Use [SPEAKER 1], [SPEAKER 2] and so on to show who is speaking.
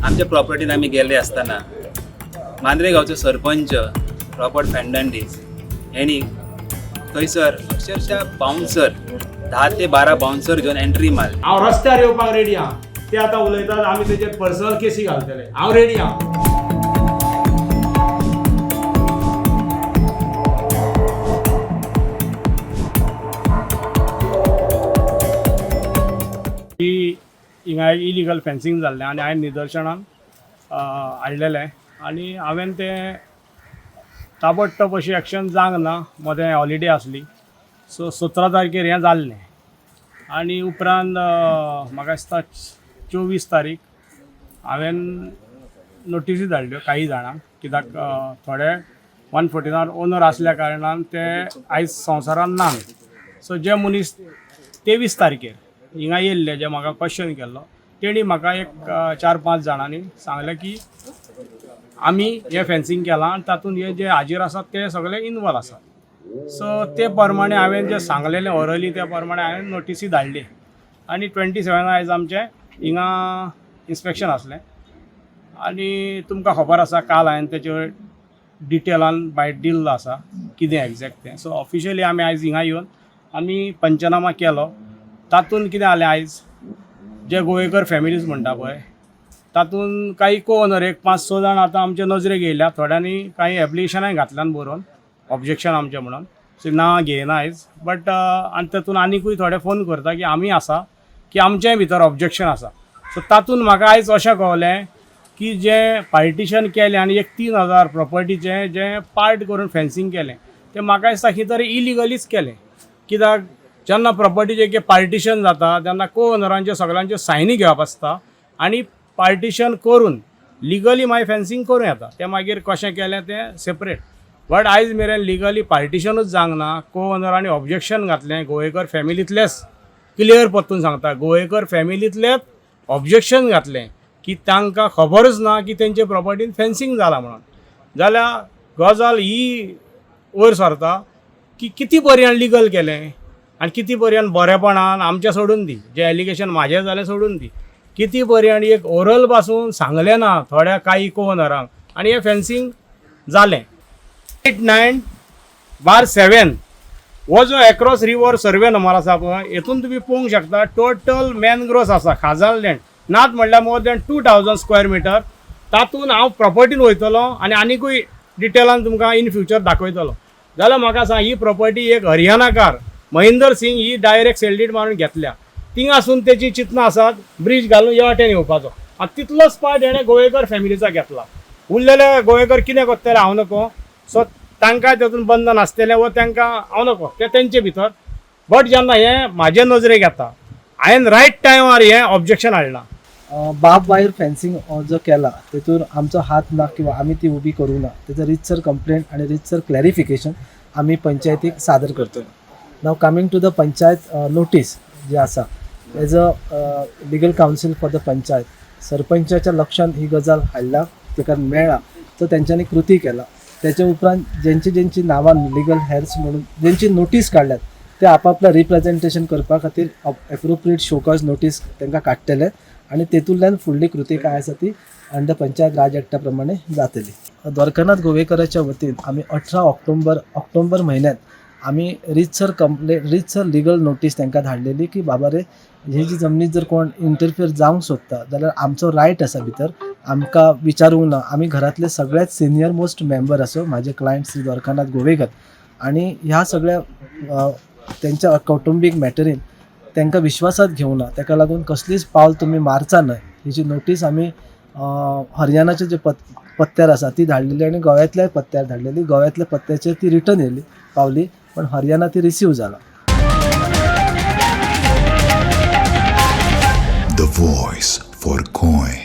[SPEAKER 1] आमच्या प्रॉपर्टीत आम्ही गेले असताना मांद्रे गावचो सरपंच रॉबर्ट फेर्नांडीस यांनी थंयसर अक्षरशः बाउन्सर 10 ते 12 बाउन्सर घेऊन एंट्री मारली.
[SPEAKER 2] हांव रस्त्यार येवपाक रेडी आहा. ते आतां उलयतात आमी तेजेर पर्सनल केसी घालतले. हांव रेडी आहा. ही हिंगा इलिगल फेन्सिंग जाल्लें आनी हांवें निदर्शनान हाडलेलें आनी हांवें तें ताबडतोब अशी एक्शन जावंक ना. मदें हॉलिडे आसली सो 17 तारखेर हें जाल्लें आनी उपरांत म्हाका दिसता 24 तारीख हांवें नोटिसी धाडल्यो काही जाणांक, कित्याक थोडे 149 ओनर आसल्या कारणान ते आयज संवसारान ना. सो जे मनीस 23 तारखेर हिंगा येयल्ले जे म्हाका क्वेश्चन केल्लो तेणी म्हाका एक 4-5 जाणांनी सांगलें की आमी हें फेन्सिंग केलां आनी तातूंत हे जे हाजीर आसात ते सगळे इनवॉल्व आसात. सो ते प्रमाणे हांवें जें सांगलेलें ऑरली त्या प्रमाणे हांवें नोटिसी धाडली आनी 27 आयज आमचें हिंगा इन्स्पेक्शन आसलें आनी तुमकां खबर आसा काल हांवें तेचेर डिटेलान बायट दिल्लो आसा कितें एग्जॅक्ट तें. सो ऑफिशियली आमी आयज हिंगा येवन आमी पंचनामा केलो. तातूंत कितें जालें आयज जे गोवेकर फॅमिलीज म्हणटा पळय तातूंत काही को ओनर एक 5-6 जाण आतां आमचे नजरेक येयल्या. थोड्यांनी काही एप्लिकेशनाय घातल्यान बरोवन ऑब्जेक्शन आमचें म्हणून. सो ना घेयना आयज बट आनी तातूंत आनिकूय थोडे फोन करता की आमी आसा की आमचेय भितर ऑब्जेक्शन आसा. सो तातूंत म्हाका आयज अशें कळलें की जें पार्टिशन केलें आनी एक 3000 प्रॉपर्टीचें जें पार्ट करून फेन्सिंग केलें तें म्हाका दिसता की तरी इलिगलीच केलें. कित्याक जेन्ना प्रॉपर्टीचें पार्टिशन जाता तेन्ना को ओनरांचे सगळ्यांचे सायनी घेवप आसता आनी पार्टिशन करून लिगली मागीर फेन्सिंग करूं येता. तें मागीर कशें केलें तें सेपरेट. बट आयज मेरेन लिगली पार्टिशनूच जावंक ना. को ओनरांनी ऑब्जेक्शन घातलें. गोवेकर फॅमिलींतलेच क्लियर पत्तून सांगता गोवेकर फॅमिलींतलेच ऑब्जेक्शन घातलें की तांकां खबरच ना की तेंचे प्रॉपर्टीन फेन्सिंग जालां म्हणून. जाल्यार गजाल ही वयर सरता की किती पर्यंत लिगल केलें आनी किती पर्यंत बरेपणान आमचें सोडून दी, जे एलिगेशन म्हाजें जालें सोडून दी, किती पर्यंत एक ओरल पासून सांगलें ना थोड्या काही को ओनरांक आनी हें फेन्सिंग जालें. 89/7 हो जो एक्रॉस रिवर सर्वे नंबर आसा पळय हेतून तुमी पळोवंक शकता टोटल मॅनग्रोव्स आसा खाजल लँड नात म्हणल्यार मोर दॅन 2000 स्क्वेअर मिटर. तातूंत हांव प्रॉपर्टीन वयतलो आनी आनिकूय डिटेलान तुमकां इन फ्युचर दाखयतलो. जाल्यार म्हाका सांग ही प्रॉपर्टी एक हरियाणाकार महेंदर सिंग ही डायरेक्ट सेल्डीड मारून घेतल्या. थिंगासून तेची चिंतनां आसात ब्रीज घालून ह्या वाटेन येवपाचो आनी तितलोच पार्ट हेणें गोवेकर फॅमिलीचा घेतला. उरलेले गोवेकर कितें करतले हांव नको. सो तांकां तेतून बंधन आसतलें व तांकां हांव नको तें तेंचे भितर. बट जेन्ना हें म्हाजे नजरेक येता हांवें रायट टायमार हें ऑब्जेक्शन हाडलां.
[SPEAKER 3] बाब वायर फेन्सिंग जो केला तेतून आमचो हात ना किंवा आमी ती उबी करूं ना तेजो रितसर कंप्लेंट आनी रितसर क्लॅरिफिकेशन आमी पंचायतीक सादर करतलो. नाव coming to the panchayat notice जे आसा as a legal council for the panchayat सरपंचाच्या लक्षांत ही गजाल हाडला ताका मेळ्ळा तो तेंच्यांनी कृती केला. त्याच्या उपरांत ज्यांची नांवां लिगल हेर्स म्हणून ज्यांची नोटीस काडल्यात ते आपापल्या रिप्रेझेंटेशन करपा खातीर एप्रोप्रिएट शोकॉज नोटीस तांकां काडटले आनी तेतूंतल्यान फुडली कृती काय आसा ती अंडर पंचायत राज एक्टा प्रमाणे जातली. द्वारकानाथ गोवेकराच्या वतीन आमी 18 ऑक्टोबर म्हयन्यात आमी रितसर लिगल नोटीस तांकां धाडलेली की बाबा रे ही जी जमनीत जर कोण इंटरफियर जावंक सोदता जाल्यार आमचो रायट आसा भितर आमकां विचारूंक ना. आमी घरांतले सगळ्यात सिनियर मोस्ट मेंबर आसो म्हाजे क्लायंट श्री द्वारकानाथ गोवेकर आनी ह्या सगळ्या तेंच्या कौटुंबीक मॅटरीन तांकां विश्वासात घेवंक ना. ताका लागून कसलीच पावल तुमी मारचा न्हय हेची नोटीस आमी हरियाणाचे जे पत्त्यार आसा ती धाडलेली आनी गोव्यातल्या पत्त्यार धाडलेली. गोव्यातल्या पत्त्याचेर ती रिटर्न येयली पावली पण हरियाणा ती रिसीव जाला.
[SPEAKER 4] The voice for coin.